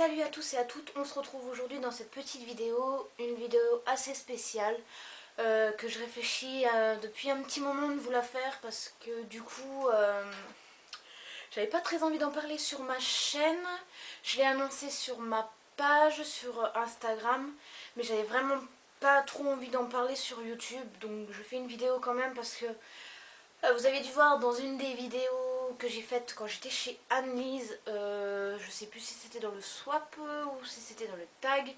Salut à tous et à toutes, on se retrouve aujourd'hui dans cette petite vidéo, une vidéo assez spéciale que je réfléchis depuis un petit moment de vous la faire parce que du coup j'avais pas très envie d'en parler sur ma chaîne. Je l'ai annoncé sur ma page, sur Instagram, mais j'avais vraiment pas trop envie d'en parler sur YouTube, donc je fais une vidéo quand même parce que vous avez dû voir dans une des vidéos que j'ai faites quand j'étais chez Anne-Lise, je sais plus si c'était dans le swap ou si c'était dans le tag,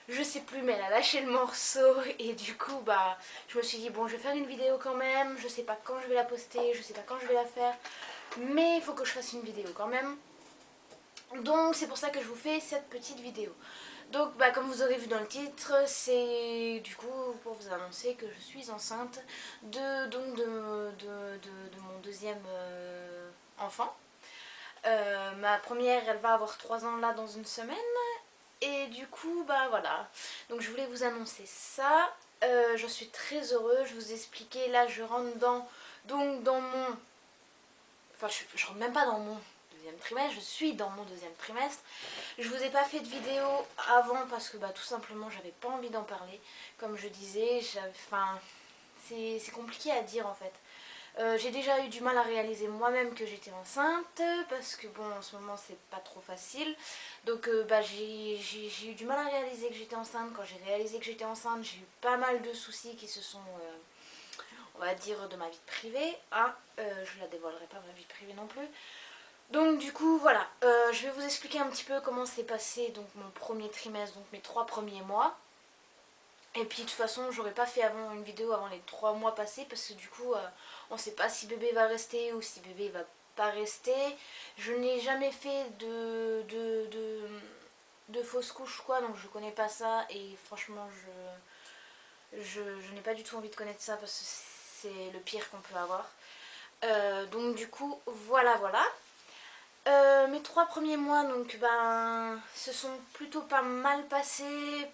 je sais plus, mais elle a lâché le morceau et du coup bah je me suis dit bon, je vais faire une vidéo quand même, je sais pas quand je vais la poster, je sais pas quand je vais la faire, mais il faut que je fasse une vidéo quand même. Donc c'est pour ça que je vous fais cette petite vidéo. Donc bah, comme vous aurez vu dans le titre, c'est du coup pour vous annoncer que je suis enceinte de mon deuxième enfant. Ma première, elle va avoir 3 ans là dans une semaine. Et du coup bah voilà, donc je voulais vous annoncer ça. Je suis très heureuse, je vous expliquais, là je rentre dans mon... Enfin je rentre même pas dans mon deuxième trimestre, je suis dans mon deuxième trimestre. Je vous ai pas fait de vidéo avant parce que bah, tout simplement j'avais pas envie d'en parler. Comme je disais, c'est compliqué à dire en fait. J'ai déjà eu du mal à réaliser moi-même que j'étais enceinte parce que bon en ce moment c'est pas trop facile. Donc bah, j'ai eu du mal à réaliser que j'étais enceinte. Quand j'ai réalisé que j'étais enceinte, j'ai eu pas mal de soucis qui se sont, on va dire, de ma vie privée. Hein. Je la dévoilerai pas ma vie privée non plus. Donc du coup voilà, je vais vous expliquer un petit peu comment s'est passé donc mon premier trimestre, donc mes 3 premiers mois. Et puis de toute façon j'aurais pas fait avant une vidéo avant les 3 mois passés parce que du coup on sait pas si bébé va rester ou si bébé va pas rester. Je n'ai jamais fait de fausse couche quoi, donc je connais pas ça et franchement je n'ai pas du tout envie de connaître ça parce que c'est le pire qu'on peut avoir. Donc du coup voilà. Mes 3 premiers mois donc ben se sont plutôt pas mal passés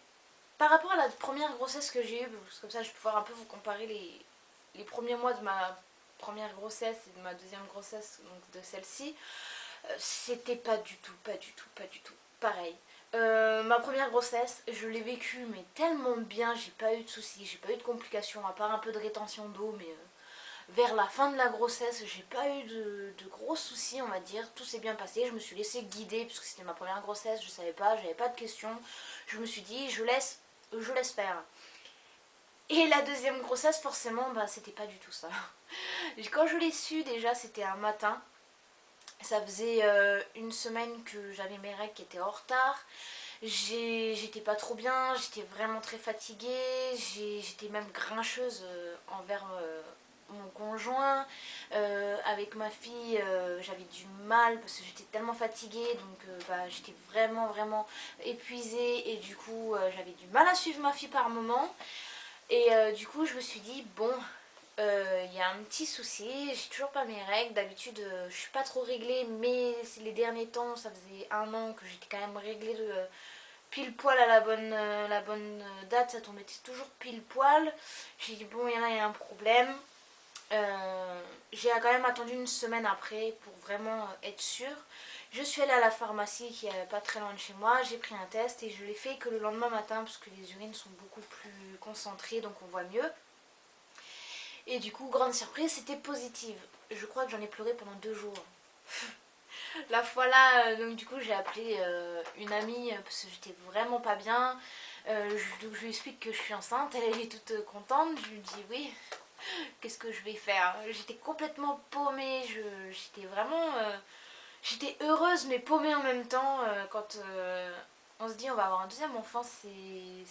par rapport à la première grossesse que j'ai eue, parce que comme ça je vais pouvoir un peu vous comparer les premiers mois de ma première grossesse et de ma deuxième grossesse, donc de celle-ci. C'était pas du tout pareil. Ma première grossesse, je l'ai vécue mais tellement bien, j'ai pas eu de soucis, j'ai pas eu de complications, à part un peu de rétention d'eau, mais vers la fin de la grossesse, j'ai pas eu de gros soucis, on va dire. Tout s'est bien passé. Je me suis laissée guider puisque c'était ma première grossesse. Je savais pas, j'avais pas de questions. Je me suis dit, je laisse faire. Et la deuxième grossesse, forcément, bah, c'était pas du tout ça. Quand je l'ai su, déjà, c'était un matin. Ça faisait une semaine que j'avais mes règles qui étaient en retard. J'étais pas trop bien, j'étais vraiment très fatiguée, j'étais même grincheuse envers mon conjoint. Avec ma fille, j'avais du mal parce que j'étais tellement fatiguée, donc bah, j'étais vraiment épuisée et du coup j'avais du mal à suivre ma fille par moment. Et du coup je me suis dit bon, y a un petit souci, j'ai toujours pas mes règles. D'habitude je suis pas trop réglée, mais les derniers temps, ça faisait 1 an que j'étais quand même réglée pile poil à la bonne date, ça tombait toujours pile poil. J'ai dit bon, il y a un problème. J'ai quand même attendu une semaine après pour vraiment être sûre. Je suis allée à la pharmacie qui est pas très loin de chez moi, j'ai pris un test et je l'ai fait que le lendemain matin parce que les urines sont beaucoup plus concentrées, donc on voit mieux. Et du coup, grande surprise, c'était positive. Je crois que j'en ai pleuré pendant 2 jours. La fois là, donc du coup j'ai appelé une amie parce que j'étais vraiment pas bien. Donc je lui explique que je suis enceinte, elle est toute contente, je lui dis oui, qu'est-ce que je vais faire. J'étais complètement paumée, j'étais vraiment... j'étais heureuse mais paumée en même temps. Quand on se dit on va avoir un deuxième enfant, c'est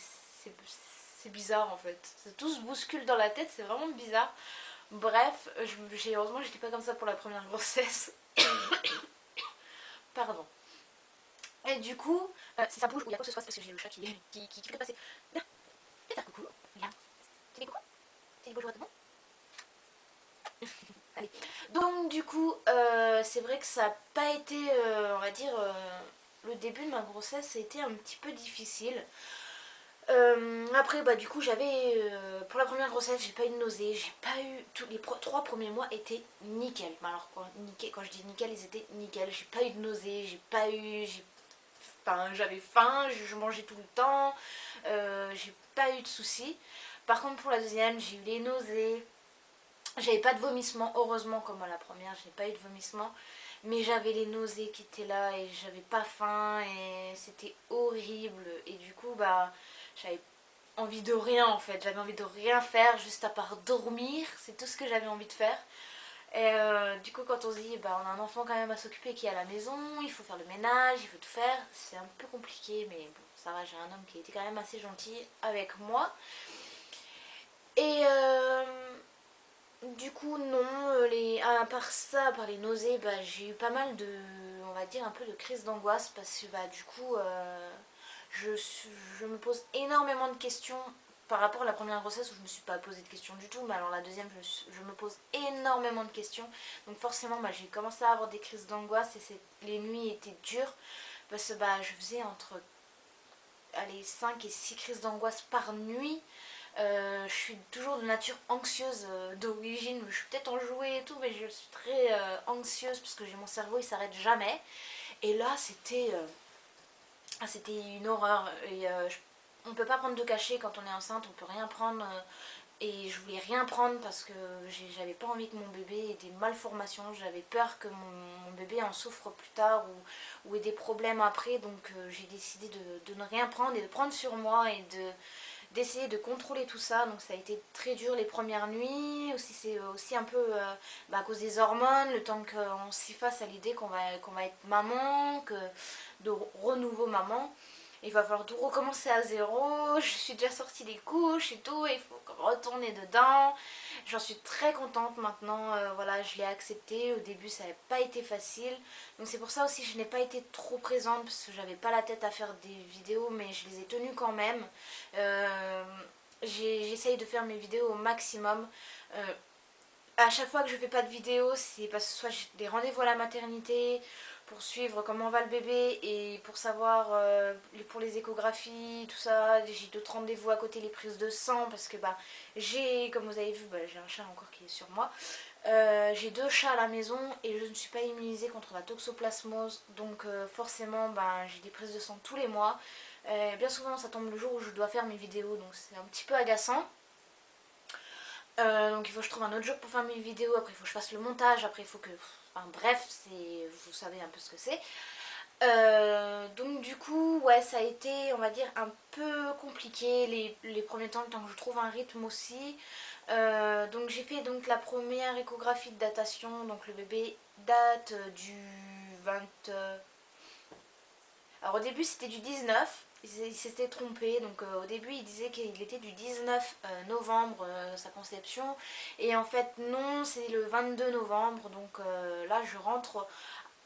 bizarre en fait. Tout se bouscule dans la tête, c'est vraiment bizarre. Bref, heureusement j'étais pas comme ça pour la première grossesse. Pardon. Et du coup, si ça bouge ou il y a quoi que ce soit, c'est parce que j'ai le chat qui fait passer. Viens, viens faire coucou. Viens. Tu dis coucou? Tu dis bonjour à tout le monde? Allez. Donc du coup, c'est vrai que ça n'a pas été, on va dire, le début de ma grossesse a été un petit peu difficile. Après, bah du coup, pour la première grossesse, j'ai pas eu de nausée, j'ai pas eu, les 3 premiers mois étaient nickel. Alors quoi, nickel, quand je dis nickel, ils étaient nickel. J'ai pas eu de nausée, j'ai pas eu, Enfin, j'avais faim, je mangeais tout le temps, j'ai pas eu de soucis. Par contre pour la deuxième, j'ai eu les nausées, j'avais pas de vomissement, heureusement comme à la première, j'ai pas eu de vomissement. Mais j'avais les nausées qui étaient là et j'avais pas faim et c'était horrible. Et du coup, bah, j'avais envie de rien en fait. J'avais envie de rien faire, juste à part dormir. C'est tout ce que j'avais envie de faire. Et du coup, quand on se dit, bah, on a un enfant quand même à s'occuper qui est à la maison, il faut faire le ménage, il faut tout faire. C'est un peu compliqué, mais bon, ça va, j'ai un homme qui était quand même assez gentil avec moi. Et du coup, non, à part ça, à part les nausées, bah, j'ai eu pas mal de, on va dire, un peu de crise d'angoisse parce que bah, du coup, je me pose énormément de questions par rapport à la première grossesse où je me suis pas posé de questions du tout, mais alors la deuxième, je me pose énormément de questions. Donc forcément, bah, j'ai commencé à avoir des crises d'angoisse et les nuits étaient dures parce que bah, je faisais entre allez, 5 et 6 crises d'angoisse par nuit. Je suis toujours de nature anxieuse d'origine, je suis peut-être enjouée et tout, mais je suis très anxieuse parce que j'ai mon cerveau, il s'arrête jamais. Et là, c'était une horreur. Et on peut pas prendre de cachet quand on est enceinte, on peut rien prendre. Et je voulais rien prendre parce que j'avais pas envie que mon bébé ait des malformations, j'avais peur que mon bébé en souffre plus tard ou ait des problèmes après, donc j'ai décidé de ne rien prendre et de prendre sur moi et d'essayer de contrôler tout ça. Donc ça a été très dur les premières nuits, aussi c'est aussi un peu bah, à cause des hormones, le temps qu'on s'y fasse à l'idée qu'on va être maman, de renouveau maman. Il va falloir tout recommencer à zéro, je suis déjà sortie des couches et tout, il faut retourner dedans. J'en suis très contente maintenant, voilà, je l'ai accepté. Au début ça n'avait pas été facile, donc c'est pour ça aussi que je n'ai pas été trop présente parce que j'avais pas la tête à faire des vidéos, mais je les ai tenues quand même. J'essaye de faire mes vidéos au maximum. À chaque fois que je fais pas de vidéo, c'est parce que soit j'ai des rendez-vous à la maternité pour suivre comment va le bébé et pour savoir pour les échographies, tout ça. J'ai d'autres rendez-vous à côté, les prises de sang, parce que bah j'ai, comme vous avez vu, bah, j'ai un chat encore qui est sur moi. J'ai 2 chats à la maison et je ne suis pas immunisée contre la toxoplasmose, donc forcément bah, j'ai des prises de sang tous les mois. Bien souvent ça tombe le jour où je dois faire mes vidéos, donc c'est un petit peu agaçant. Donc il faut que je trouve un autre jour pour faire mes vidéos, après il faut que je fasse le montage, après il faut que... Enfin bref, vous savez un peu ce que c'est. Donc du coup, ouais, ça a été, on va dire, un peu compliqué les premiers temps, le temps que je trouve un rythme aussi. Donc j'ai fait donc la première échographie de datation, donc le bébé date du 20... Alors au début c'était du 19, il s'était trompé, donc au début il disait qu'il était du 19 novembre sa conception, et en fait non, c'est le 22 novembre, donc là je rentre,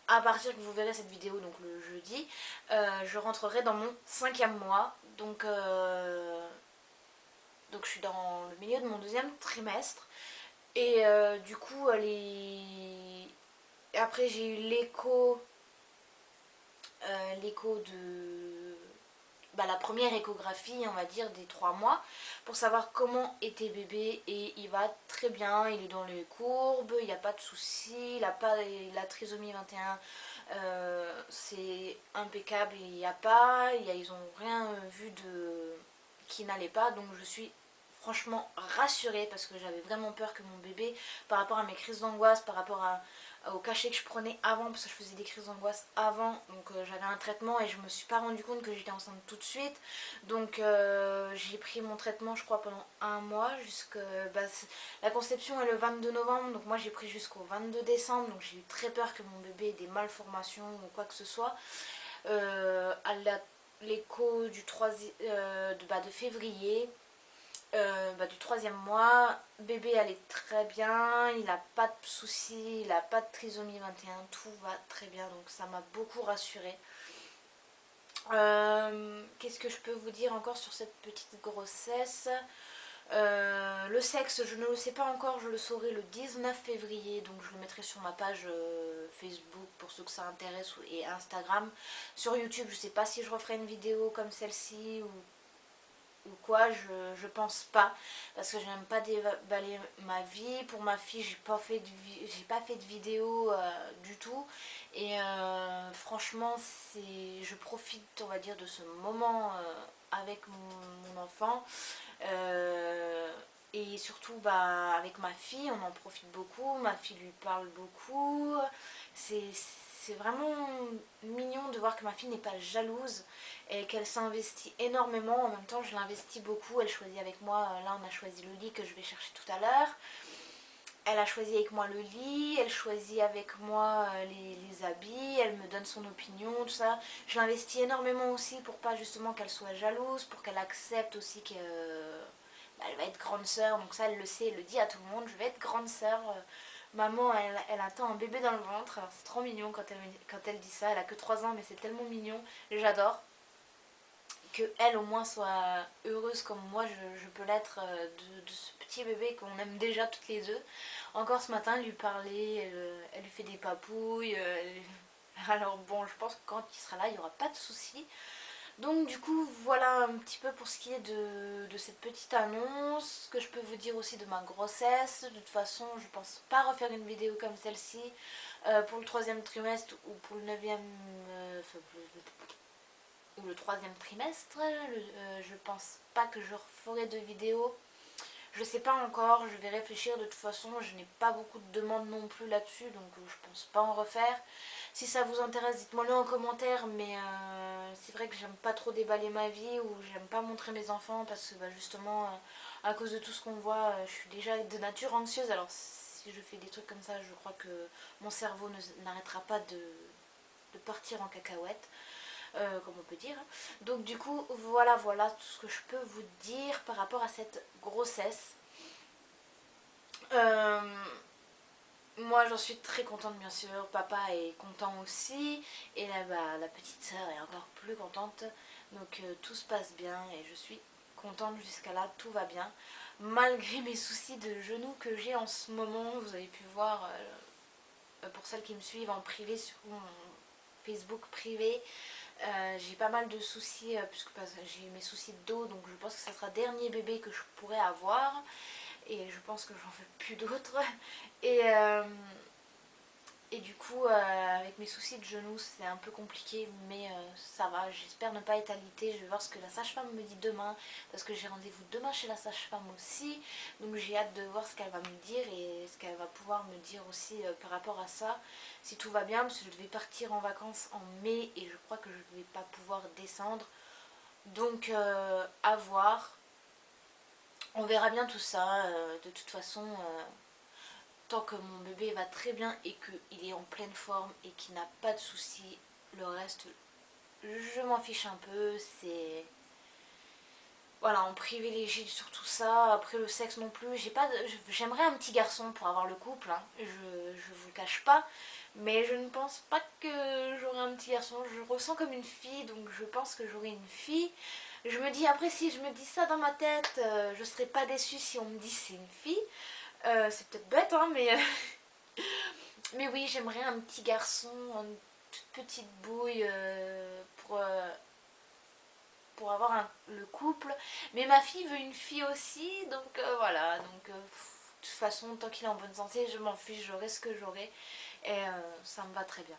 à partir que vous verrez cette vidéo, donc le jeudi, je rentrerai dans mon 5e mois, donc je suis dans le milieu de mon 2e trimestre, et du coup après j'ai eu l'écho de bah, la première échographie, on va dire, des 3 mois, pour savoir comment était bébé, et il va très bien, il est dans les courbes, il n'y a pas de soucis, il a pas la trisomie 21, c'est impeccable, il n'y a pas, ils n'ont rien vu qui n'allait pas, donc je suis franchement rassurée parce que j'avais vraiment peur que mon bébé, par rapport à mes crises d'angoisse, par rapport au cachet que je prenais avant, parce que je faisais des crises d'angoisse avant, donc j'avais un traitement et je me suis pas rendu compte que j'étais enceinte tout de suite, donc j'ai pris mon traitement je crois pendant 1 mois, bah, la conception est le 22 novembre, donc moi j'ai pris jusqu'au 22 décembre, donc j'ai eu très peur que mon bébé ait des malformations ou quoi que ce soit. À l'écho de février, du 3e mois, bébé allait très bien, il n'a pas de soucis, il n'a pas de trisomie 21, tout va très bien, donc ça m'a beaucoup rassurée. Qu'est-ce que je peux vous dire encore sur cette petite grossesse? Le sexe, je ne le sais pas encore, je le saurai le 19 février, donc je le mettrai sur ma page Facebook pour ceux que ça intéresse, et Instagram. Sur YouTube, je ne sais pas si je referai une vidéo comme celle-ci ou quoi, je pense pas, parce que j'aime pas déballer ma vie. Pour ma fille, j'ai pas fait de vidéo du tout, et franchement je profite, on va dire, de ce moment avec mon enfant. Euh, et surtout avec ma fille, on en profite beaucoup, ma fille lui parle beaucoup. C'est vraiment mignon de voir que ma fille n'est pas jalouse et qu'elle s'investit énormément. En même temps, je l'investis beaucoup. Elle choisit avec moi, là on a choisi le lit que je vais chercher tout à l'heure. Elle a choisi avec moi le lit, elle choisit avec moi les habits, elle me donne son opinion, tout ça. Je l'investis énormément aussi pour pas justement qu'elle soit jalouse, pour qu'elle accepte aussi qu'elle va être grande sœur. Donc ça, elle le sait, elle le dit à tout le monde, je vais être grande sœur. Maman, elle attend un bébé dans le ventre. Alors, c'est trop mignon quand elle dit ça. Elle a que 3 ans, mais c'est tellement mignon. J'adore que elle au moins soit heureuse comme moi je peux l'être de ce petit bébé qu'on aime déjà toutes les deux. Encore ce matin, elle lui parlait, elle lui fait des papouilles. Alors bon, je pense que quand il sera là, il n'y aura pas de soucis. Donc du coup, voilà un petit peu pour ce qui est de cette petite annonce. Ce que je peux vous dire aussi de ma grossesse. De toute façon, je pense pas refaire une vidéo comme celle-ci pour le 3e trimestre ou pour le 9e... ou le 3e trimestre. Je pense pas que je referai de vidéo. Je sais pas encore, je vais réfléchir. De toute façon, je n'ai pas beaucoup de demandes non plus là-dessus, donc je pense pas en refaire. Si ça vous intéresse, dites-moi le en commentaire, mais c'est vrai que j'aime pas trop déballer ma vie ou j'aime pas montrer mes enfants parce que justement, à cause de tout ce qu'on voit, je suis déjà de nature anxieuse. Alors si je fais des trucs comme ça, je crois que mon cerveau n'arrêtera pas de partir en cacahuète. Comme on peut dire. Donc du coup, voilà tout ce que je peux vous dire par rapport à cette grossesse. Moi j'en suis très contente bien sûr, papa est content aussi, et là la petite sœur est encore plus contente, donc tout se passe bien et je suis contente jusqu'à là, tout va bien. Malgré mes soucis de genoux que j'ai en ce moment, vous avez pu voir pour celles qui me suivent en privé sur mon Facebook privé, j'ai pas mal de soucis puisque j'ai mes soucis de dos, donc je pense que ça sera le dernier bébé que je pourrais avoir et je pense que j'en veux plus d'autres. Et, euh, et du coup avec mes soucis de genoux c'est un peu compliqué, mais ça va, j'espère ne pas être alitée. Je vais voir ce que la sage-femme me dit demain parce que j'ai rendez-vous demain chez la sage-femme aussi, donc j'ai hâte de voir ce qu'elle va me dire et ce qu'elle va pouvoir me dire aussi par rapport à ça, si tout va bien, parce que je devais partir en vacances en mai et je crois que je ne vais pas pouvoir descendre, donc à voir, on verra bien tout ça. De toute façon tant que mon bébé va très bien et qu'il est en pleine forme et qu'il n'a pas de soucis, le reste, je m'en fiche un peu. C'est... Voilà, on privilégie surtout ça. Après le sexe non plus, j'aimerais un petit garçon pour avoir le couple, hein. Je vous le cache pas. Mais je ne pense pas que j'aurai un petit garçon. Je ressens comme une fille, donc je pense que j'aurai une fille. Je me dis, après si je me dis ça dans ma tête, je serais pas déçue si on me dit c'est une fille. C'est peut-être bête, hein, mais oui, j'aimerais un petit garçon, une toute petite bouille pour avoir le couple. Mais ma fille veut une fille aussi, donc voilà. Donc, de toute façon, tant qu'il est en bonne santé, je m'en fiche, j'aurai ce que j'aurai. Et ça me va très bien.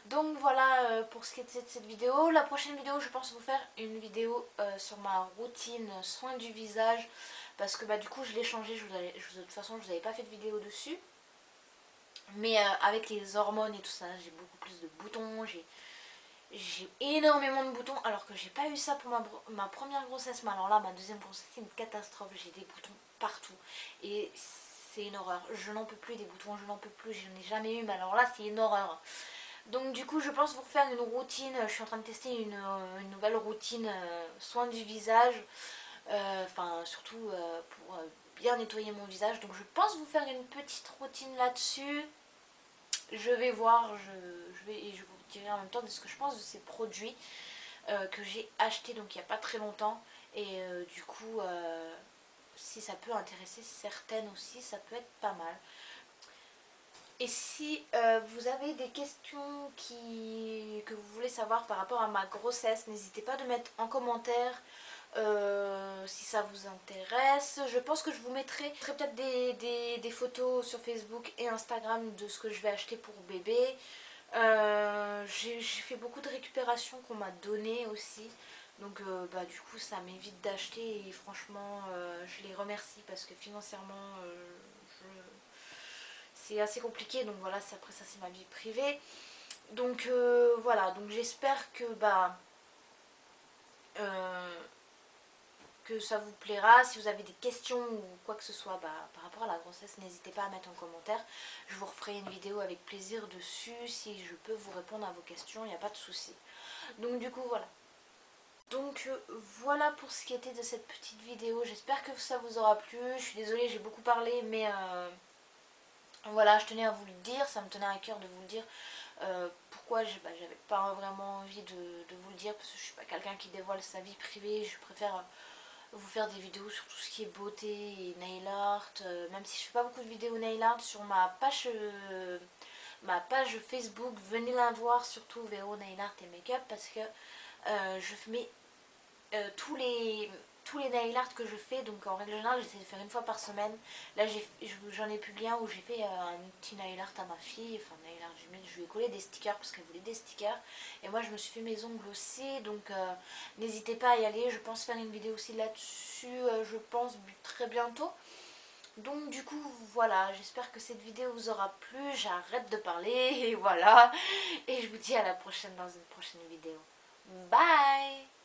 Donc voilà pour ce qui est de cette vidéo. La prochaine vidéo, je pense vous faire une vidéo sur ma routine soin du visage. Parce que du coup, je l'ai changé. De toute façon, je vous avais pas fait de vidéo dessus. Mais avec les hormones et tout ça, j'ai beaucoup plus de boutons. J'ai énormément de boutons. Alors que j'ai pas eu ça pour ma première grossesse. Mais alors là, ma deuxième grossesse, c'est une catastrophe. J'ai des boutons partout. Et c'est une horreur. Je n'en peux plus des boutons. Je n'en peux plus. Je n'en ai jamais eu. Mais alors là, c'est une horreur. Donc du coup je pense vous refaire une routine, je suis en train de tester une nouvelle routine soin du visage, enfin surtout pour bien nettoyer mon visage. Donc je pense vous faire une petite routine là-dessus. Je vais voir, et je vous dirai en même temps de ce que je pense de ces produits que j'ai achetés donc il n'y a pas très longtemps. Et du coup si ça peut intéresser certaines aussi, ça peut être pas mal. Et si vous avez des questions que vous voulez savoir par rapport à ma grossesse, n'hésitez pas de mettre en commentaire si ça vous intéresse. Je pense que je vous mettrai peut-être des photos sur Facebook et Instagram de ce que je vais acheter pour bébé. J'ai fait beaucoup de récupération qu'on m'a donné aussi. Donc bah, du coup ça m'évite d'acheter et franchement je les remercie parce que financièrement c'est assez compliqué. Donc voilà, après ça c'est ma vie privée. Donc voilà, donc j'espère que bah que ça vous plaira. Si vous avez des questions ou quoi que ce soit bah, par rapport à la grossesse, n'hésitez pas à mettre en commentaire. Je vous referai une vidéo avec plaisir dessus. Si je peux vous répondre à vos questions, il n'y a pas de souci. Donc du coup voilà. Donc voilà pour ce qui était de cette petite vidéo. J'espère que ça vous aura plu. Je suis désolée, j'ai beaucoup parlé, mais voilà, je tenais à vous le dire. Ça me tenait à cœur de vous le dire. Pourquoi j'avais pas vraiment envie de vous le dire, parce que je suis pas quelqu'un qui dévoile sa vie privée. Je préfère vous faire des vidéos sur tout ce qui est beauté et nail art, même si je fais pas beaucoup de vidéos nail art sur ma page Facebook. Venez la voir, surtout Véro Nail Art et Make-up, parce que je mets tous les nail art que je fais. Donc en règle générale j'essaie de faire une fois par semaine. Là j'en ai publié un où j'ai fait un petit nail art à ma fille. Enfin nail art, je lui ai collé des stickers parce qu'elle voulait des stickers. Et moi je me suis fait mes ongles aussi. Donc n'hésitez pas à y aller. Je pense faire une vidéo aussi là-dessus, je pense très bientôt. Donc du coup voilà, j'espère que cette vidéo vous aura plu. J'arrête de parler et voilà. Et je vous dis à la prochaine dans une prochaine vidéo. Bye!